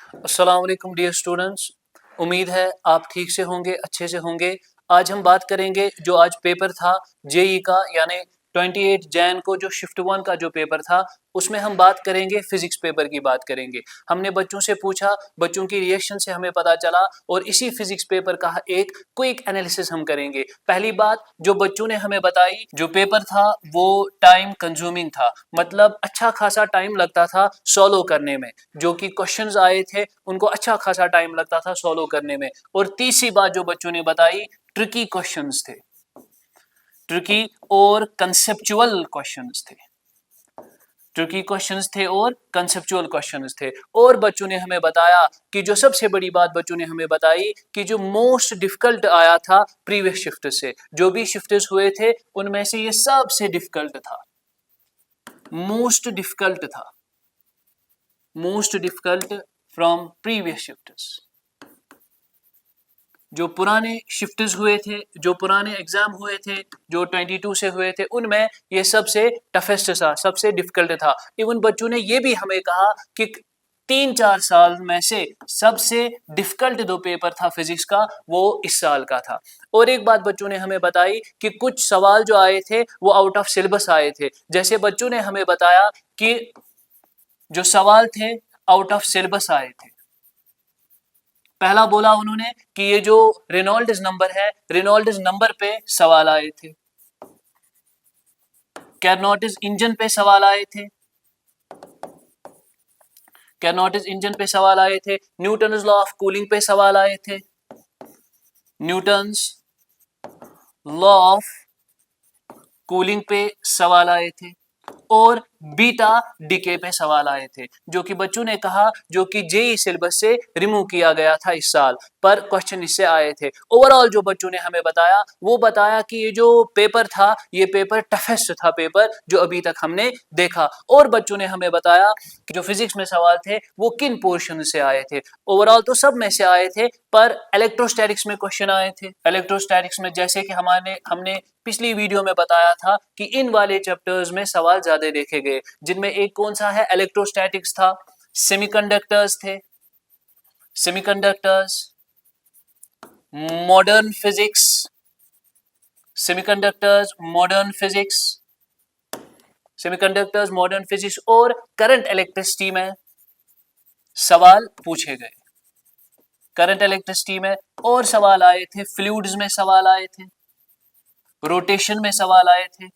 अस्सलाम वालेकुम dear students. उम्मीद है आप ठीक से होंगे, अच्छे से होंगे। आज हम बात करेंगे जो आज पेपर था जेई का, यानी 28 जैन को जो शिफ्ट 1 का जो पेपर था, उसमें हम बात करेंगे फिजिक्स पेपर की बात करेंगे। हमने बच्चों से पूछा, बच्चों की रिएक्शन से हमें पता चला और इसी फिजिक्स पेपर का एक क्विक एनालिसिस हम करेंगे। पहली बात जो बच्चों ने हमें बताई, जो पेपर था वो टाइम कंज्यूमिंग था, मतलब अच्छा खासा टाइम लगता था सॉल्व करने में। जो कि क्वेश्चंस आए थे उनको अच्छा खासा टाइम लगता था सॉल्व करने में। और तीसरी बात जो बच्चों ने बताई, ट्रिकी क्वेश्चंस थे, ट्रिकी और कंसेप्चुअल क्वेश्चंस थे, ट्रिकी क्वेश्चंस थे और कंसेप्चुअल क्वेश्चंस थे। और बच्चों ने हमें बताया कि जो सबसे बड़ी बात बच्चों ने हमें बताई कि जो मोस्ट डिफिकल्ट आया था प्रीवियस शिफ्ट से, जो भी शिफ्ट्स हुए थे उनमें से ये सबसे डिफिकल्ट था, मोस्ट डिफिकल्ट था, most difficult from previous shifts. जो पुराने शिफ्ट्स हुए थे, जो पुराने एग्जाम हुए थे, जो 22 से हुए थे, उनमें ये सबसे टफेस्ट था, सबसे डिफिकल्ट था। इवन बच्चों ने ये भी हमें कहा कि 3-4 साल में से सबसे डिफिकल्ट जो पेपर था फिजिक्स का वो इस साल का था। और एक बात बच्चों ने हमें बताई कि कुछ सवाल जो आए थे वो आउट ऑफ सिलेबस आए थे। जैसे बच्चों ने हमें बताया कि जो सवाल थे आउट ऑफ सिलेबस आए थे। पहला बोला उन्होंने कि ये जो रेनॉल्ड्स नंबर है, रेनॉल्ड्स नंबर पे सवाल आए थे, कैरनोटिस इंजन पे सवाल आए थे, कैरनोटिस इंजन पे सवाल आए थे, न्यूटन्स लॉ ऑफ कूलिंग पे सवाल आए थे, न्यूटन्स लॉ ऑफ कूलिंग पे सवाल आए थे, और बीटा डीके पे सवाल आए थे, जो कि बच्चों ने कहा जो कि जेई सिलेबस से रिमूव किया गया था इस साल, पर क्वेश्चन इससे आए थे। ओवरऑल जो बच्चों ने हमें बताया वो बताया कि ये जो पेपर था ये पेपर टफेस्ट था पेपर जो अभी तक हमने देखा। और बच्चों ने हमें बताया कि जो फिजिक्स में सवाल थे वो किन पोर्शन से आए थे। ओवरऑल तो सब में से आए थे, पर इलेक्ट्रोस्टैटिक्स में क्वेश्चन आए थे। इलेक्ट्रोस्टैटिक्स में जैसे कि हमने पिछली वीडियो में बताया था कि इन वाले चैप्टर्स में सवाल ज्यादा देखे गए, जिनमें एक कौन सा है, इलेक्ट्रोस्टैटिक्स था, सेमीकंडक्टर्स थे, semiconductors, modern physics, semiconductors, modern physics, semiconductors, modern physics और करंट इलेक्ट्रिसिटी में सवाल पूछे गए। करंट इलेक्ट्रिसिटी में और सवाल आए थे, फ्लूइड्स में सवाल आए थे, रोटेशन में सवाल आए थे।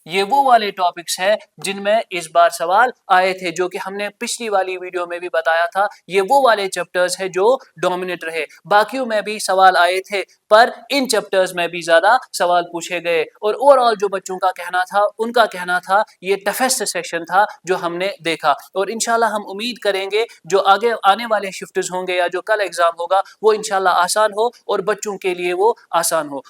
ये वो वाले टॉपिक्स है जिनमें इस बार सवाल आए थे, जो कि हमने पिछली वाली वीडियो में भी बताया था। ये वो वाले चैप्टर्स है जो डोमिनेट रहे, बाकियों में भी सवाल आए थे पर इन चैप्टर्स में भी ज्यादा सवाल पूछे गए। और ओवरऑल जो बच्चों का कहना था, उनका कहना था ये टफेस्ट सेशन था जो हमने देखा। और इंशाल्लाह हम उम्मीद करेंगे जो आगे आने वाले शिफ्ट्स होंगे या जो कल एग्जाम होगा वो इंशाल्लाह आसान हो और बच्चों के लिए वो आसान हो।